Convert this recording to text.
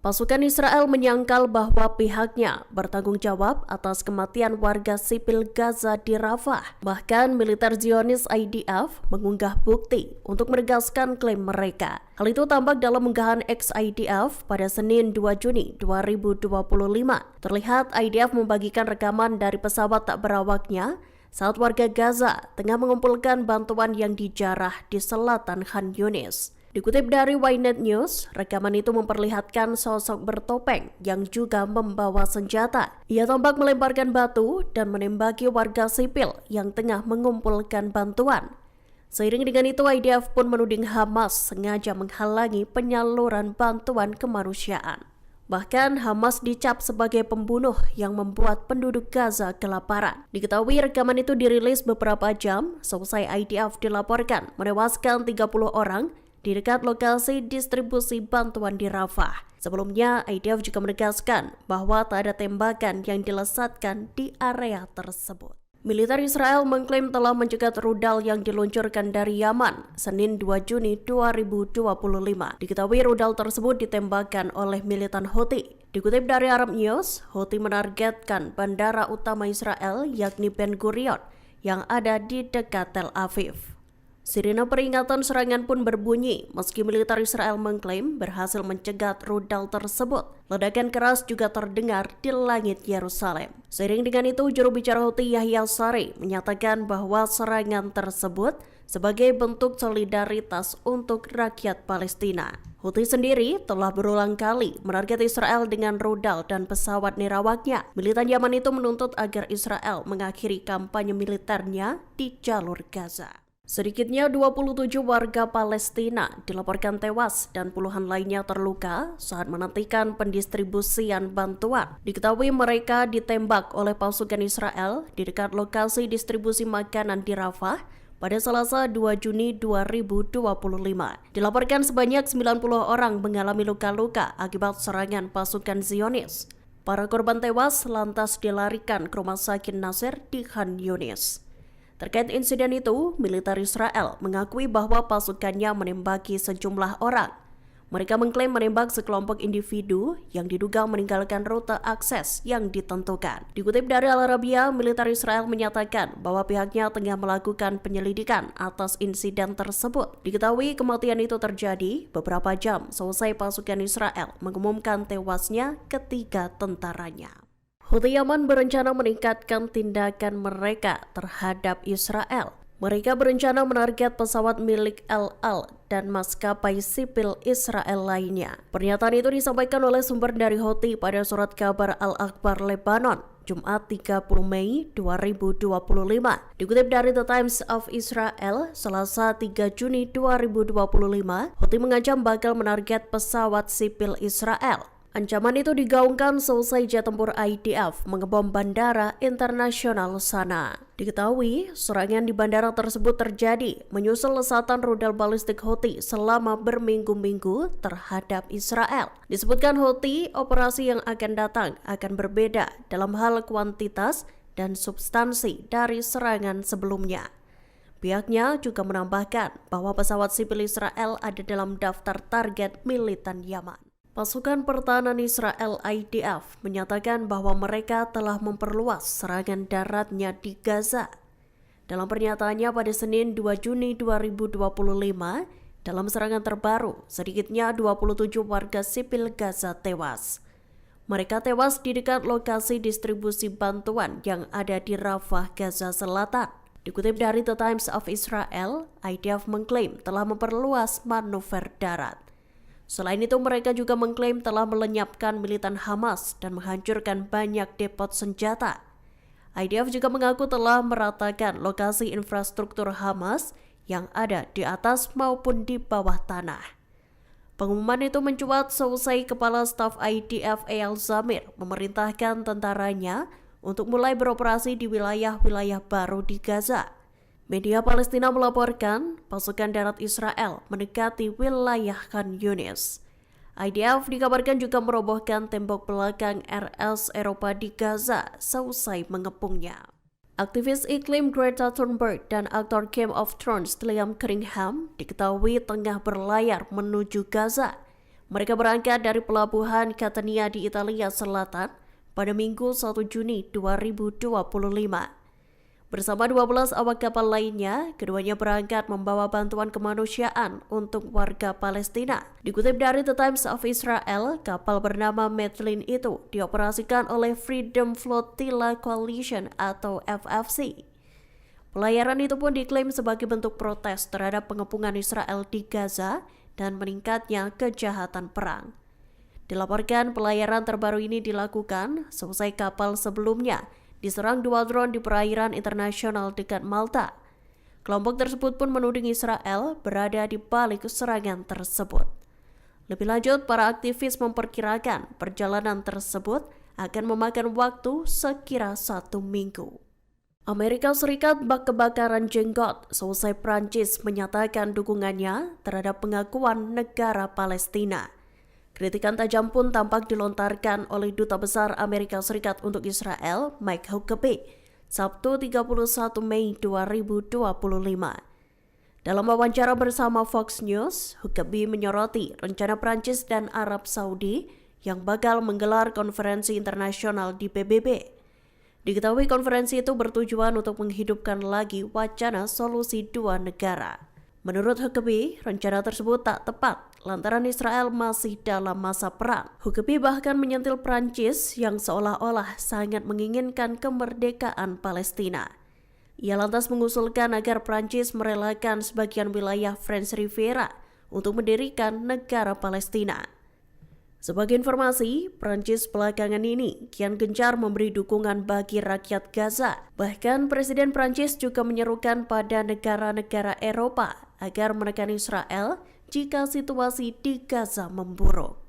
Pasukan Israel menyangkal bahwa pihaknya bertanggung jawab atas kematian warga sipil Gaza di Rafah. Bahkan militer Zionis IDF mengunggah bukti untuk menegaskan klaim mereka. Hal itu tampak dalam unggahan ex-IDF pada Senin 2 Juni 2025. Terlihat IDF membagikan rekaman dari pesawat tak berawaknya saat warga Gaza tengah mengumpulkan bantuan yang dijarah di selatan Khan Yunis. Dikutip dari Ynet News, rekaman itu memperlihatkan sosok bertopeng yang juga membawa senjata. Ia tampak melemparkan batu dan menembaki warga sipil yang tengah mengumpulkan bantuan. Seiring dengan itu, IDF pun menuding Hamas sengaja menghalangi penyaluran bantuan kemanusiaan. Bahkan Hamas dicap sebagai pembunuh yang membuat penduduk Gaza kelaparan. Diketahui rekaman itu dirilis beberapa jam seusai IDF dilaporkan menewaskan 30 orang di dekat lokasi distribusi bantuan di Rafah. Sebelumnya, IDF juga menegaskan bahwa tak ada tembakan yang dilesatkan di area tersebut. Militer Israel mengklaim telah mencegat rudal yang diluncurkan dari Yaman Senin 2 Juni 2025. Diketahui rudal tersebut ditembakkan oleh militan Houthi. Dikutip dari Arab News, Houthi menargetkan bandara utama Israel yakni Ben Gurion yang ada di dekat Tel Aviv. Sirine peringatan serangan pun berbunyi meski militer Israel mengklaim berhasil mencegat rudal tersebut. Ledakan keras juga terdengar di langit Yerusalem. Seiring dengan itu, juru bicara Houthi Yahya Saree menyatakan bahwa serangan tersebut sebagai bentuk solidaritas untuk rakyat Palestina. Houthi sendiri telah berulang kali menarget Israel dengan rudal dan pesawat nirawaknya. Militan Yaman itu menuntut agar Israel mengakhiri kampanye militernya di jalur Gaza. Sedikitnya 27 warga Palestina dilaporkan tewas dan puluhan lainnya terluka saat menantikan pendistribusian bantuan. Diketahui mereka ditembak oleh pasukan Israel di dekat lokasi distribusi makanan di Rafah pada Selasa 2 Juni 2025. Dilaporkan sebanyak 90 orang mengalami luka-luka akibat serangan pasukan Zionis. Para korban tewas lantas dilarikan ke rumah sakit Nasser di Khan Yunis. Terkait insiden itu, militer Israel mengakui bahwa pasukannya menembaki sejumlah orang. Mereka mengklaim menembak sekelompok individu yang diduga meninggalkan rute akses yang ditentukan. Dikutip dari Al Arabiya, militer Israel menyatakan bahwa pihaknya tengah melakukan penyelidikan atas insiden tersebut. Diketahui kematian itu terjadi beberapa jam seusai pasukan Israel mengumumkan tewasnya ketiga tentaranya. Houthi Yaman berencana meningkatkan tindakan mereka terhadap Israel. Mereka berencana menarget pesawat milik El Al dan maskapai sipil Israel lainnya. Pernyataan itu disampaikan oleh sumber dari Houthi pada surat kabar Al-Akhbar Lebanon, Jumat 30 Mei 2025. Dikutip dari The Times of Israel, Selasa 3 Juni 2025, Houthi mengancam bakal menarget pesawat sipil Israel. Ancaman itu digaungkan seusai jet tempur IDF mengebom bandara internasional sana. Diketahui, serangan di bandara tersebut terjadi menyusul lesatan rudal balistik Houthi selama berminggu-minggu terhadap Israel. Disebutkan Houthi, operasi yang akan datang akan berbeda dalam hal kuantitas dan substansi dari serangan sebelumnya. Pihaknya juga menambahkan bahwa pesawat sipil Israel ada dalam daftar target militan Yaman. Pasukan Pertahanan Israel IDF menyatakan bahwa mereka telah memperluas serangan daratnya di Gaza. Dalam pernyataannya pada Senin 2 Juni 2025, dalam serangan terbaru, sedikitnya 27 warga sipil Gaza tewas. Mereka tewas di dekat lokasi distribusi bantuan yang ada di Rafah, Gaza Selatan. Dikutip dari The Times of Israel, IDF mengklaim telah memperluas manuver darat. Selain itu, mereka juga mengklaim telah melenyapkan militan Hamas dan menghancurkan banyak depot senjata. IDF juga mengaku telah meratakan lokasi infrastruktur Hamas yang ada di atas maupun di bawah tanah. Pengumuman itu mencuat seusai Kepala Staf IDF Eyal Zamir memerintahkan tentaranya untuk mulai beroperasi di wilayah-wilayah baru di Gaza. Media Palestina melaporkan pasukan darat Israel mendekati wilayah Khan Yunis. IDF dikabarkan juga merobohkan tembok belakang RS Eropa di Gaza seusai mengepungnya. Aktivis iklim Greta Thunberg dan aktor Game of Thrones Liam Cunningham diketahui tengah berlayar menuju Gaza. Mereka berangkat dari pelabuhan Catania di Italia Selatan pada Minggu 1 Juni 2025. Bersama 12 awak kapal lainnya, keduanya berangkat membawa bantuan kemanusiaan untuk warga Palestina. Dikutip dari The Times of Israel, kapal bernama Medlin itu dioperasikan oleh Freedom Flotilla Coalition atau FFC. Pelayaran itu pun diklaim sebagai bentuk protes terhadap pengepungan Israel di Gaza dan meningkatnya kejahatan perang. Dilaporkan pelayaran terbaru ini dilakukan selesai kapal sebelumnya diserang 2 drone di perairan internasional dekat Malta. Kelompok tersebut pun menuding Israel berada di balik serangan tersebut. Lebih lanjut, para aktivis memperkirakan perjalanan tersebut akan memakan waktu sekira 1 minggu. Amerika Serikat bak kebakaran jenggot selesai Prancis menyatakan dukungannya terhadap pengakuan negara Palestina. Kritikan tajam pun tampak dilontarkan oleh Duta Besar Amerika Serikat untuk Israel, Mike Huckabee, Sabtu 31 Mei 2025. Dalam wawancara bersama Fox News, Huckabee menyoroti rencana Prancis dan Arab Saudi yang bakal menggelar konferensi internasional di PBB. Diketahui konferensi itu bertujuan untuk menghidupkan lagi wacana solusi 2 negara. Menurut Huckabee, rencana tersebut tak tepat lantaran Israel masih dalam masa perang. Huckabee bahkan menyentil Prancis yang seolah-olah sangat menginginkan kemerdekaan Palestina. Ia lantas mengusulkan agar Prancis merelakan sebagian wilayah French Riviera untuk mendirikan negara Palestina. Sebagai informasi, Prancis belakangan ini kian gencar memberi dukungan bagi rakyat Gaza. Bahkan Presiden Prancis juga menyerukan pada negara-negara Eropa agar menekan Israel jika situasi di Gaza memburuk.